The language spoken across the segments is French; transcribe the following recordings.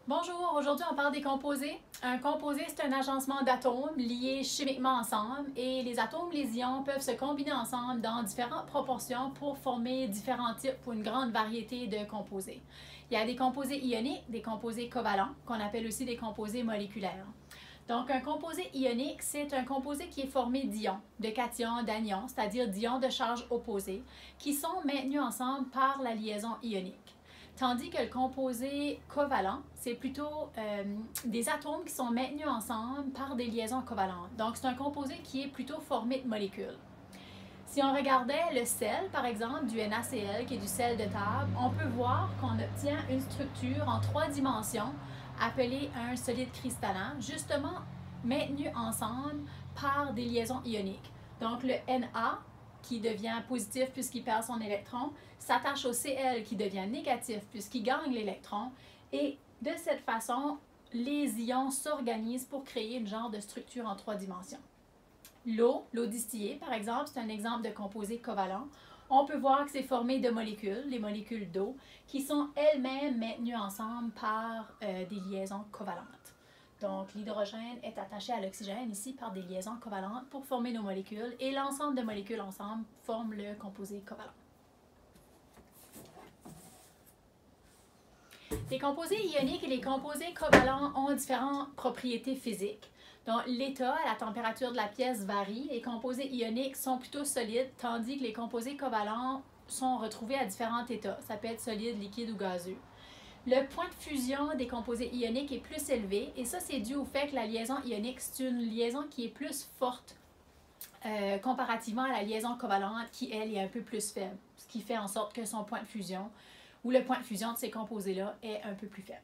Bonjour, aujourd'hui on parle des composés. Un composé, c'est un agencement d'atomes liés chimiquement ensemble et les atomes, les ions peuvent se combiner ensemble dans différentes proportions pour former différents types ou une grande variété de composés. Il y a des composés ioniques, des composés covalents, qu'on appelle aussi des composés moléculaires. Donc, un composé ionique, c'est un composé qui est formé d'ions, de cations, d'anions, c'est-à-dire d'ions de charge opposée, qui sont maintenus ensemble par la liaison ionique. Tandis que le composé covalent, c'est plutôt des atomes qui sont maintenus ensemble par des liaisons covalentes. Donc, c'est un composé qui est plutôt formé de molécules. Si on regardait le sel, par exemple, du NaCl, qui est du sel de table, on peut voir qu'on obtient une structure en 3 dimensions appelée un solide cristallin, justement maintenu ensemble par des liaisons ioniques. Donc, le Na, qui devient positif puisqu'il perd son électron, s'attache au Cl qui devient négatif puisqu'il gagne l'électron. Et de cette façon, les ions s'organisent pour créer une genre de structure en 3 dimensions. L'eau distillée, par exemple, c'est un exemple de composé covalent. On peut voir que c'est formé de molécules, les molécules d'eau, qui sont elles-mêmes maintenues ensemble par des liaisons covalentes. Donc, l'hydrogène est attaché à l'oxygène ici par des liaisons covalentes pour former nos molécules et l'ensemble de molécules ensemble forme le composé covalent. Les composés ioniques et les composés covalents ont différentes propriétés physiques. Donc, l'état à la température de la pièce varie. Les composés ioniques sont plutôt solides, tandis que les composés covalents sont retrouvés à différents états. Ça peut être solide, liquide ou gazeux. Le point de fusion des composés ioniques est plus élevé et ça, c'est dû au fait que la liaison ionique, c'est une liaison qui est plus forte comparativement à la liaison covalente qui, elle, est un peu plus faible, ce qui fait en sorte que son point de fusion ou le point de fusion de ces composés-là est un peu plus faible.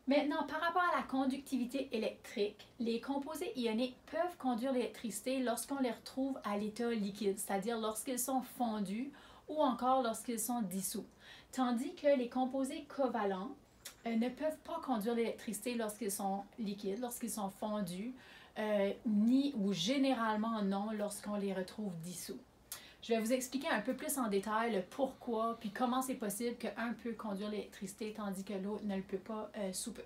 Maintenant, par rapport à la conductivité électrique, les composés ioniques peuvent conduire l'électricité lorsqu'on les retrouve à l'état liquide, c'est-à-dire lorsqu'ils sont fondus ou encore lorsqu'ils sont dissous. Tandis que les composés covalents ne peuvent pas conduire l'électricité lorsqu'ils sont liquides, lorsqu'ils sont fondus, ni ou généralement non lorsqu'on les retrouve dissous. Je vais vous expliquer un peu plus en détail le pourquoi, puis comment c'est possible qu'un peut conduire l'électricité tandis que l'autre ne le peut pas sous peu.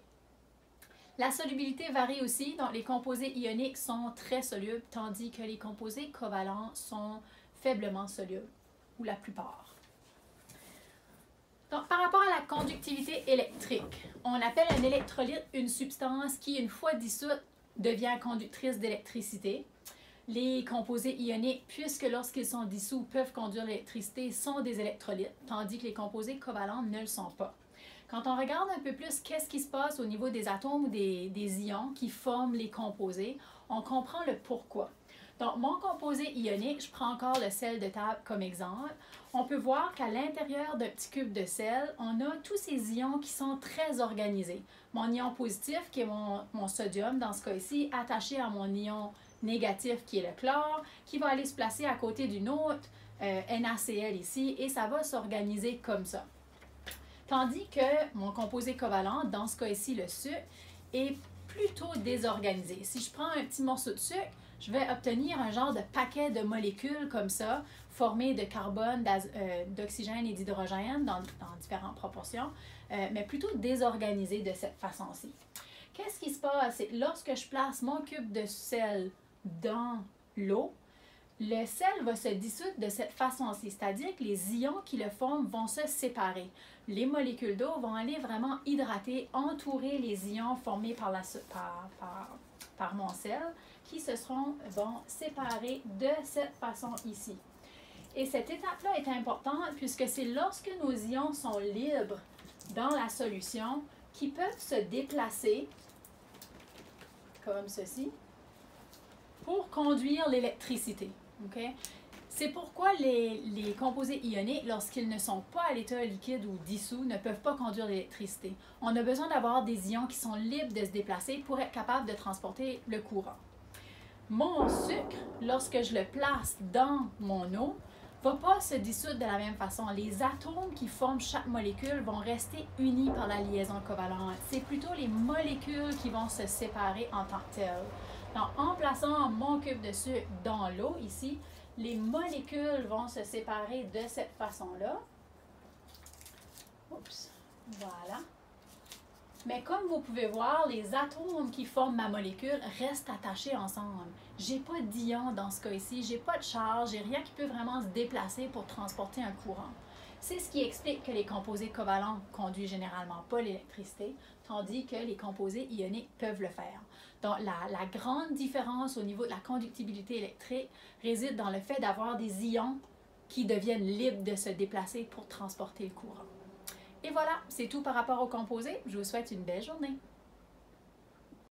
La solubilité varie aussi, donc les composés ioniques sont très solubles, tandis que les composés covalents sont faiblement solubles, ou la plupart. Donc, par rapport à la conductivité électrique, on appelle un électrolyte une substance qui, une fois dissoute, devient conductrice d'électricité. Les composés ioniques, puisque lorsqu'ils sont dissous, peuvent conduire l'électricité, sont des électrolytes, tandis que les composés covalents ne le sont pas. Quand on regarde un peu plus qu'est-ce qui se passe au niveau des atomes ou des ions qui forment les composés, on comprend le pourquoi. Donc, mon composé ionique, je prends encore le sel de table comme exemple. On peut voir qu'à l'intérieur d'un petit cube de sel, on a tous ces ions qui sont très organisés. Mon ion positif, qui est mon sodium dans ce cas-ci, attaché à mon ion négatif, qui est le chlore, qui va aller se placer à côté d'une autre NaCl ici, et ça va s'organiser comme ça. Tandis que mon composé covalent, dans ce cas-ci le sucre, est plutôt désorganisé. Si je prends un petit morceau de sucre, je vais obtenir un genre de paquet de molécules comme ça, formées de carbone, d'oxygène et d'hydrogène dans différentes proportions, mais plutôt désorganisé de cette façon-ci. Qu'est-ce qui se passe? C'est lorsque je place mon cube de sel dans l'eau, le sel va se dissoudre de cette façon-ci, c'est-à-dire que les ions qui le forment vont se séparer. Les molécules d'eau vont aller vraiment hydrater, entourer les ions formés par mon sel, qui vont séparer de cette façon ici. Et cette étape-là est importante puisque c'est lorsque nos ions sont libres dans la solution qu'ils peuvent se déplacer, comme ceci, pour conduire l'électricité. Okay? C'est pourquoi les composés ioniques, lorsqu'ils ne sont pas à l'état liquide ou dissous, ne peuvent pas conduire l'électricité. On a besoin d'avoir des ions qui sont libres de se déplacer pour être capable de transporter le courant. Mon sucre, lorsque je le place dans mon eau, ne va pas se dissoudre de la même façon. Les atomes qui forment chaque molécule vont rester unis par la liaison covalente. C'est plutôt les molécules qui vont se séparer en tant que telles. Donc, en plaçant mon cube de sucre dans l'eau, ici, les molécules vont se séparer de cette façon-là. Oups, voilà. Mais comme vous pouvez voir, les atomes qui forment ma molécule restent attachés ensemble. J'ai pas d'ion dans ce cas-ci, j'ai pas de charge, j'ai rien qui peut vraiment se déplacer pour transporter un courant. C'est ce qui explique que les composés covalents conduisent généralement pas l'électricité, tandis que les composés ioniques peuvent le faire. Donc, la grande différence au niveau de la conductibilité électrique réside dans le fait d'avoir des ions qui deviennent libres de se déplacer pour transporter le courant. Et voilà, c'est tout par rapport aux composés. Je vous souhaite une belle journée.